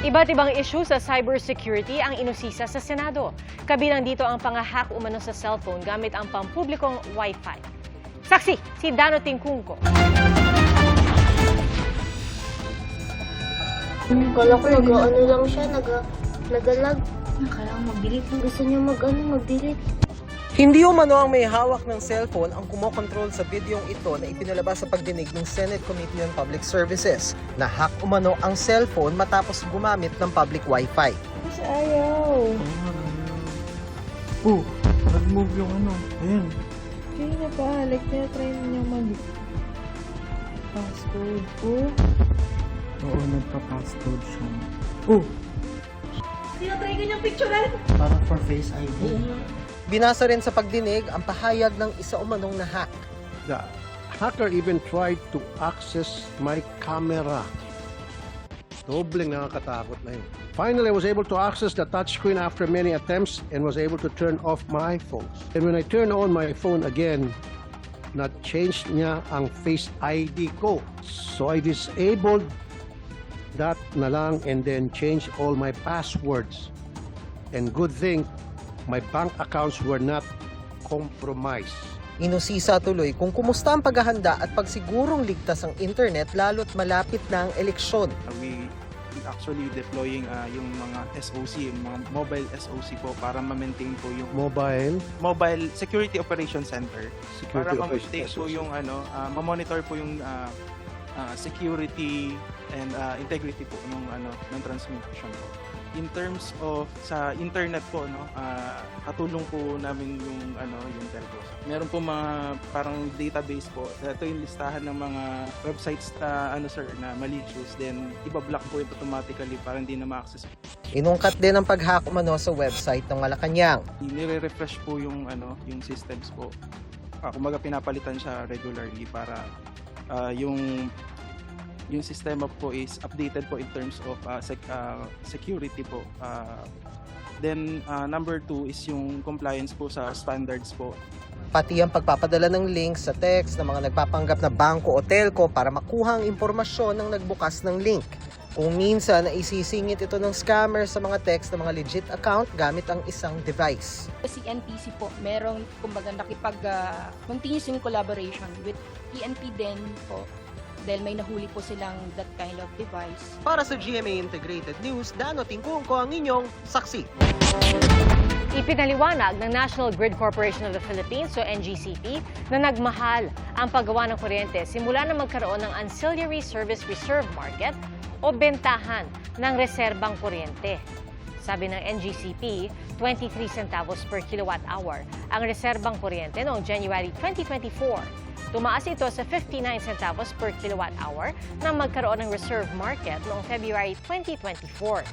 Iba't ibang issue sa cybersecurity ang inusisa sa Senado. Kabilang dito ang pang-hack umano sa cellphone gamit ang pampublikong Wi-Fi. Saksi, si Dano Tingkungko. Kala ko nag-ano lang siya, nag-lag. Kailangan mag-delete. Gusto niya mag-delete. Hindi umano ang may hawak ng cellphone ang kumokontrol sa videong ito na ipinalabas sa pagdinig ng Senate Committee on Public Services. Nahack umano ang cellphone matapos gumamit ng public Wi-Fi. Kasi ayaw. Oh, nag-move yung ano. Ayan. Kaya na pa, like, try niya mag-passcode. Oh. Oo, nagpa-passcode siya. Oh, Tinatry ko niyang picturean. para for Face ID. Binasa rin sa pagdinig ang pahayag ng isa umanong nahack. The hacker even tried to access my camera. Dobleng nakakatakot na yun. Finally, I was able to access the touchscreen after many attempts and was able to turn off my phone. And when I turned on my phone again, na-change niya ang Face ID ko. So I disabled that na lang and then changed all my passwords. And good thing, my bank accounts were not compromised. Inusisa tuloy kung kumusta ang paghahanda at pagsigurong ligtas ang internet lalo't malapit na ang eleksyon. We actually deploying yung mga SOC, yung mga mobile SOC po para ma-maintain po yung Mobile Security Operations Center. Para ma-maintain po yung ma-monitor po yung security and integrity po ng transmission po. In terms of sa internet po katulong po namin yung telco. Meron po mga parang database po. Ito yung listahan ng mga websites na na malicious, then ibablock po ito automatically para hindi na ma-access. Inungkat din ang pag-hack umano sa website ng Malacanang. Nire-refresh po yung systems po. Kumbaga pinapalitan siya regularly para yung sistema po is updated po in terms of security po. Then number 2 is yung compliance po sa standards po. Pati ang pagpapadala ng links sa text ng mga nagpapanggap na bangko o telco para makuha ang impormasyon ng nagbukas ng link. Kung minsan na isisingit ito ng scammer sa mga text ng mga legit account gamit ang isang device. Si NPC po, merong kumbaga continuous yung collaboration with PNP din po. Dahil may nahuli po silang that kind of device. Para sa GMA Integrated News, Dano Tingkungko ang inyong saksi. Ipinaliwanag ng National Grid Corporation of the Philippines o NGCP na nagmahal ang paggawa ng kuryente simula na magkaroon ng Ancillary Service Reserve Market o bentahan ng reserbang kuryente. Sabi ng NGCP, 23 centavos per kilowatt hour ang reserbang kuryente noong January 2024. Tumaas ito sa 59 centavos per kilowatt hour nang magkaroon ng reserve market noong February 2024.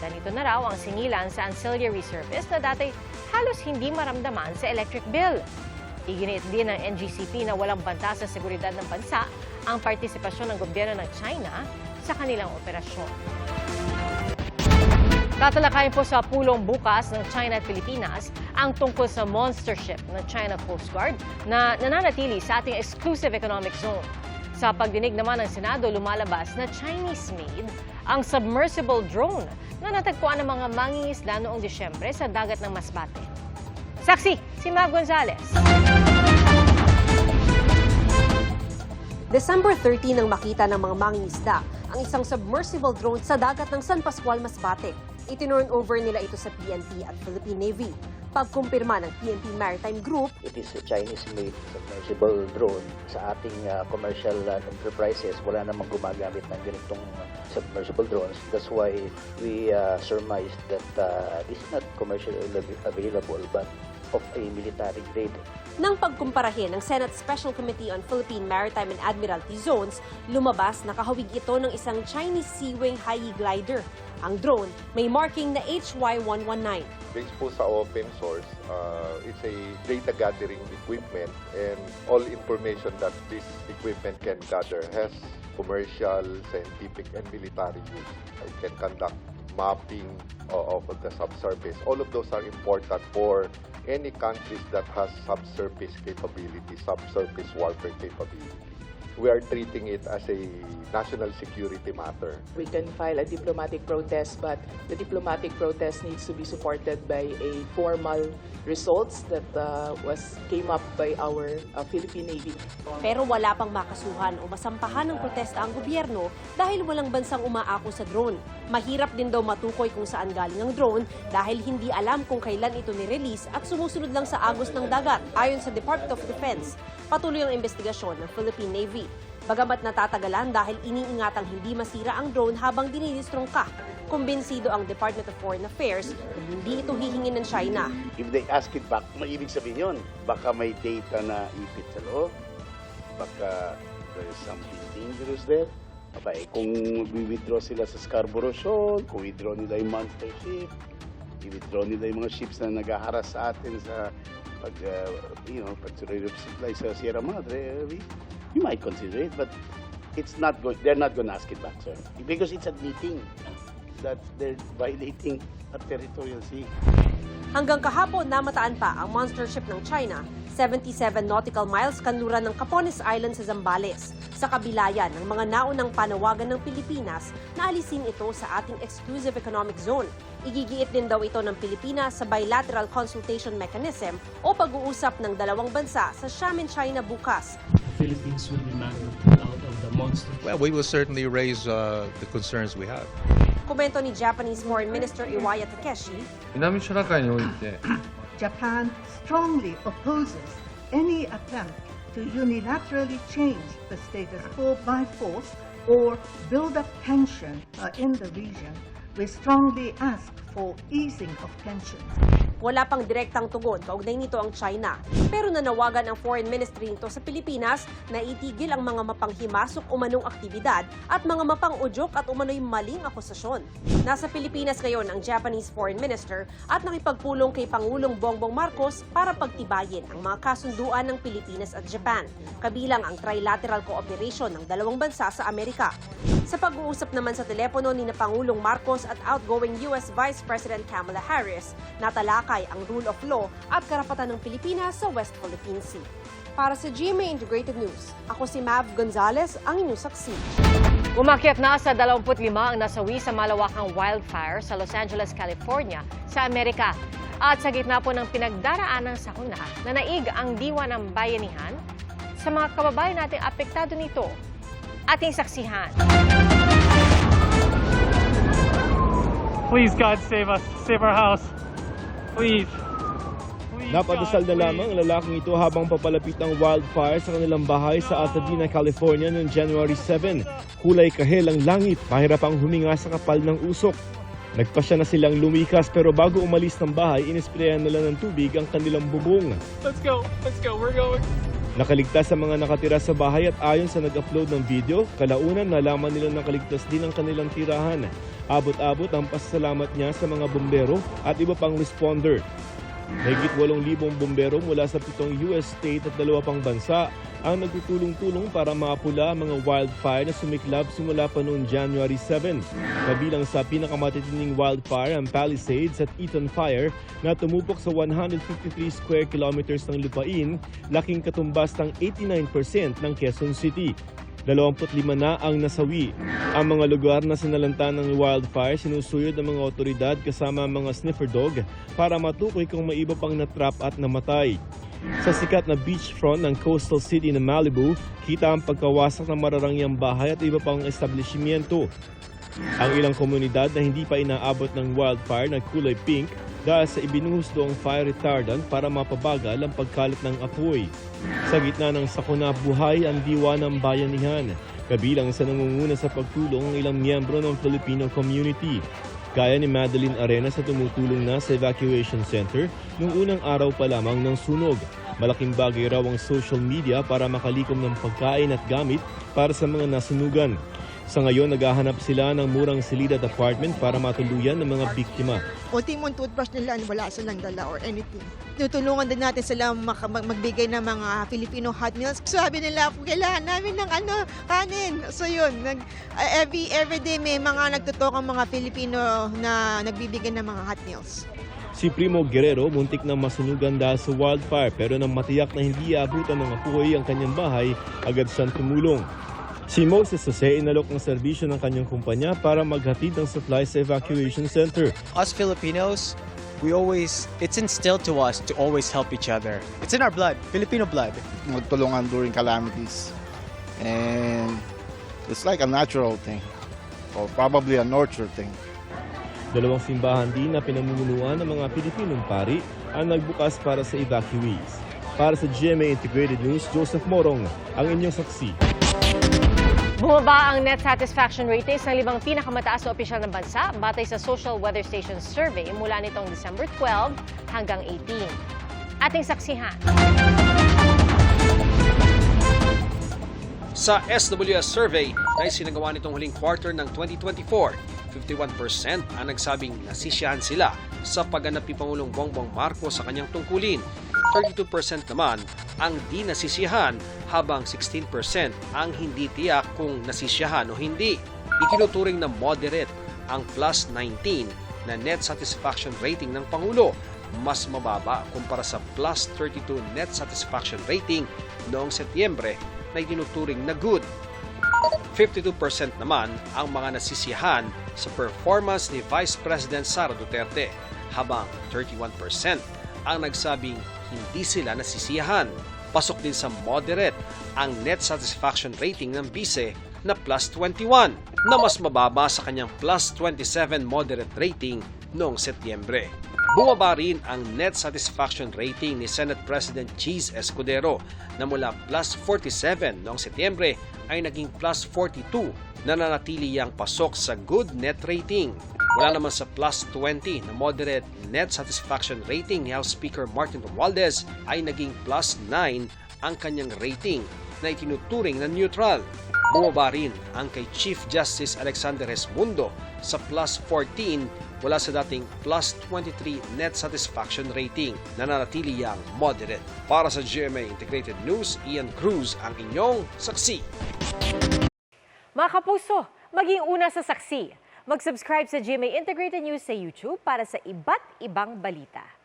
Ganito na raw ang singilan sa ancillary service na dati halos hindi maramdaman sa electric bill. Iginit din ng NGCP na walang banta sa seguridad ng bansa ang partisipasyon ng gobyerno ng China sa kanilang operasyon. Tatalakayin po sa pulong bukas ng China at Pilipinas ang tungkol sa monster ship ng China Coast Guard na nananatili sa ating exclusive economic zone. Sa pagdinig naman ng Senado, lumalabas na Chinese-made ang submersible drone na natagpuan ng mga mangingisda noong Disyembre sa dagat ng Masbate. Saksi, si Mav Gonzalez. December 30 nang makita ng mga mangingisda ang isang submersible drone sa dagat ng San Pascual, Masbate. Itinurn over nila ito sa PNP at Philippine Navy. Pagkumpirma ng PNP Maritime Group, it is a Chinese-made submersible drone. Sa ating commercial enterprises, wala namang gumagamit ng ganitong submersible drones. That's why we surmised that this is not commercially available but of a military grade. Nang pagkumparahin ng Senate Special Committee on Philippine Maritime and Admiralty Zones, lumabas na kahawig ito ng isang Chinese Sea Wing High Glider. Ang drone may marking na HY-119. Based po sa open source, it's a data gathering equipment and all information that this equipment can gather has commercial, scientific, and military use. It can conduct mapping of the subsurface. All of those are important for any countries that has subsurface capability, subsurface warfare capability. we are treating it as a national security matter. We can file a diplomatic protest, but the diplomatic protest needs to be supported by a formal results that came up by our Philippine Navy. Pero wala pang makasuhan o masampahan ng protesta ang gobyerno dahil walang bansang umaako sa drone. Mahirap din daw matukoy kung saan galing ang drone dahil hindi alam kung kailan ito nirelease at sumusunod lang sa agos ng dagat. Ayon sa Department of Defense, patuloy ang investigasyon ng Philippine Navy. Bagamat natatagalan dahil iniingatang hindi masira ang drone habang dinidistrong ka. Kumbinsido ang Department of Foreign Affairs na hindi ito hihingin ng China. If they ask it back, maibig sabihin yun, baka may data na ipit sa loob, baka there is something dangerous there. Aba, kung i-withdraw sila sa Scarborough Shoal, kung i-withdraw nila yung monster ship, i-withdraw nila yung mga ships na nag-aharas sa atin sa pag-surrey of supply sa Sierra Madre, you might consider it, but they're not going to ask it back, sir. Because it's admitting that they're violating a territorial sea. Hanggang kahapon, namataan pa ang monster ship ng China, 77 nautical miles kanluran ng Capones Island sa Zambales. Sa kabilayan ng mga naunang panawagan ng Pilipinas na alisin ito sa ating exclusive economic zone. Igigiit din daw ito ng Pilipinas sa bilateral consultation mechanism o pag-uusap ng dalawang bansa sa Xiamen, China bukas. Philippines will be managed out of the monster. Well, we will certainly raise the concerns we have. Komento ni Japanese Foreign Minister Iwaya Takeshi, Japan strongly opposes any attempt to unilaterally change the status quo by force or build up tension in the region. We strongly ask for easing of tensions. Wala pang direktang tugon kaugnay nito ang China. Pero nanawagan ang Foreign Ministry nito sa Pilipinas na itigil ang mga mapanghimasok umanong aktibidad at mga mapang-udyok at umano'y maling akusasyon. Nasa Pilipinas ngayon ang Japanese Foreign Minister at nakipagpulong kay Pangulong Bongbong Marcos para pagtibayin ang mga kasunduan ng Pilipinas at Japan, kabilang ang trilateral cooperation ng dalawang bansa sa Amerika. Sa pag-uusap naman sa telepono ni na Pangulong Marcos at outgoing US Vice President Kamala Harris, natalakay ang rule of law at karapatan ng Pilipinas sa West Philippine Sea. Para sa GMA Integrated News, ako si Mav Gonzalez, ang inyong saksi. Umakyat na sa 25 ang nasawi sa malawakang wildfire sa Los Angeles, California, sa Amerika. At sa gitna po ng pinagdaraanang sakuna, nanaig ang diwa ng bayanihan sa mga kababayan nating apektado nito. Ating saksihan. Please, God, save us. Save our house. Please. Napadasal na lamang ang lalaking ito habang papalapit ang wildfire sa kanilang bahay sa Altadena, California noong January 7. Kulay kahel ang langit, pahirapang huminga sa kapal ng usok. Nagpasya na silang lumikas pero bago umalis ng bahay, inisprayan nila ng tubig ang kanilang bubong. Let's go. We're going. Nakaligtas sa mga nakatira sa bahay at ayon sa nag-upload ng video, kalaunan nalaman nila nakaligtas din ang kanilang tirahan. Abot-abot ang pasasalamat niya sa mga bumbero at iba pang responder. Higit 8,000 bumbero mula sa 7 US state at 2 pang bansa ang nagtutulong-tulong para maapula ang mga wildfire na sumiklab simula pa noong January 7. Kabilang sa pinakamatitinding wildfire ang Palisades at Eaton Fire na tumupok sa 153 square kilometers ng lupain, laking katumbas ng 89% ng Quezon City. 25 na ang nasawi. Ang mga lugar na sinalanta ng wildfire sinusuyod ng mga otoridad kasama ang mga sniffer dog para matukoy kung may iba pang natrap at namatay. Sa sikat na beachfront ng coastal city ng Malibu, kita ang pagkawasak ng mararangyang bahay at iba pang establishmento. Ang ilang komunidad na hindi pa inaabot ng wildfire na kulay pink dahil sa ibinuhos doong fire retardant para mapabagal ang pagkalat ng apoy. Sa gitna ng sakuna, buhay ang diwa ng bayanihan, kabilang sa nangunguna sa pagtulong ang ilang miyembro ng Filipino community. Gaya ni Madeline Arenas na tumutulong na sa evacuation center noong unang araw pa lamang ng sunog. Malaking bagay raw ang social media para makalikom ng pagkain at gamit para sa mga nasunugan. Sa ngayon, naghahanap sila ng murang silid at apartment para matuluyan ng mga biktima. Ultimong toothbrush nila, wala silang dala or anything. Tutulungan din natin sila magbigay ng mga Filipino hot meals. Sabi nila, kailangan namin ng kanin. So yun, every day may mga nagtutok ang mga Filipino na nagbibigay ng mga hot meals. Si Primo Guerrero muntik na masunugan dahil sa wildfire pero nang matiyak na hindi aabutan ng apoy ang kanyang bahay, agad siyang tumulong. Si Moses Jose inalok ng serbisyo ng kanyang kumpanya para maghatid ng supplies sa evacuation center. Us Filipinos, it's instilled to us to always help each other. It's in our blood, Filipino blood. Magtulungan during calamities. And it's like a natural thing. Or probably a nurture thing. Dalawang simbahan din na pinamumunuan ng mga Pilipinong pari ang nagbukas para sa evacuees. Para sa GMA Integrated News, Joseph Morong, ang inyong saksi. Bumaba ang net satisfaction ratings ng 5 pinakamataas na opisyal ng bansa batay sa Social Weather Station Survey mula nitong December 12 hanggang 18. Ating saksihan. Sa SWS survey na isinagawa nitong huling quarter ng 2024, 51% ang nagsabing nasisiyahan sila sa pagganap ni Pangulong Bongbong Marcos sa kanyang tungkulin. 32% naman ang di nasisiyahan habang 16% ang hindi tiyak kung nasisiyahan o hindi. Itinuturing na moderate ang plus 19 na net satisfaction rating ng Pangulo, mas mababa kumpara sa plus 32 net satisfaction rating noong Setyembre na itinuturing na good. 52% naman ang mga nasisiyahan sa performance ni Vice President Sara Duterte, habang 31% ang nagsabing hindi sila nasisiyahan. Pasok din sa moderate ang net satisfaction rating ng Vice na plus 21, na mas mababa sa kanyang plus 27 moderate rating noong Setyembre. Bumaba rin ang net satisfaction rating ni Senate President Cheese Escudero na mula plus 47 noong Setyembre ay naging plus 42, na nanatili ang pasok sa good net rating. Wala naman sa plus 20 na moderate net satisfaction rating ni House Speaker Martin Romualdez ay naging plus 9 ang kanyang rating na itinuturing na neutral. Bumaba rin ang kay Chief Justice Alexander Resmundo sa plus 14 wala sa dating plus 23 net satisfaction rating, na nanatili ang moderate. Para sa GMA Integrated News, Ian Cruz ang inyong saksi. Mga kapuso, maging una sa saksi. Mag-subscribe sa GMA Integrated News sa YouTube para sa iba't ibang balita.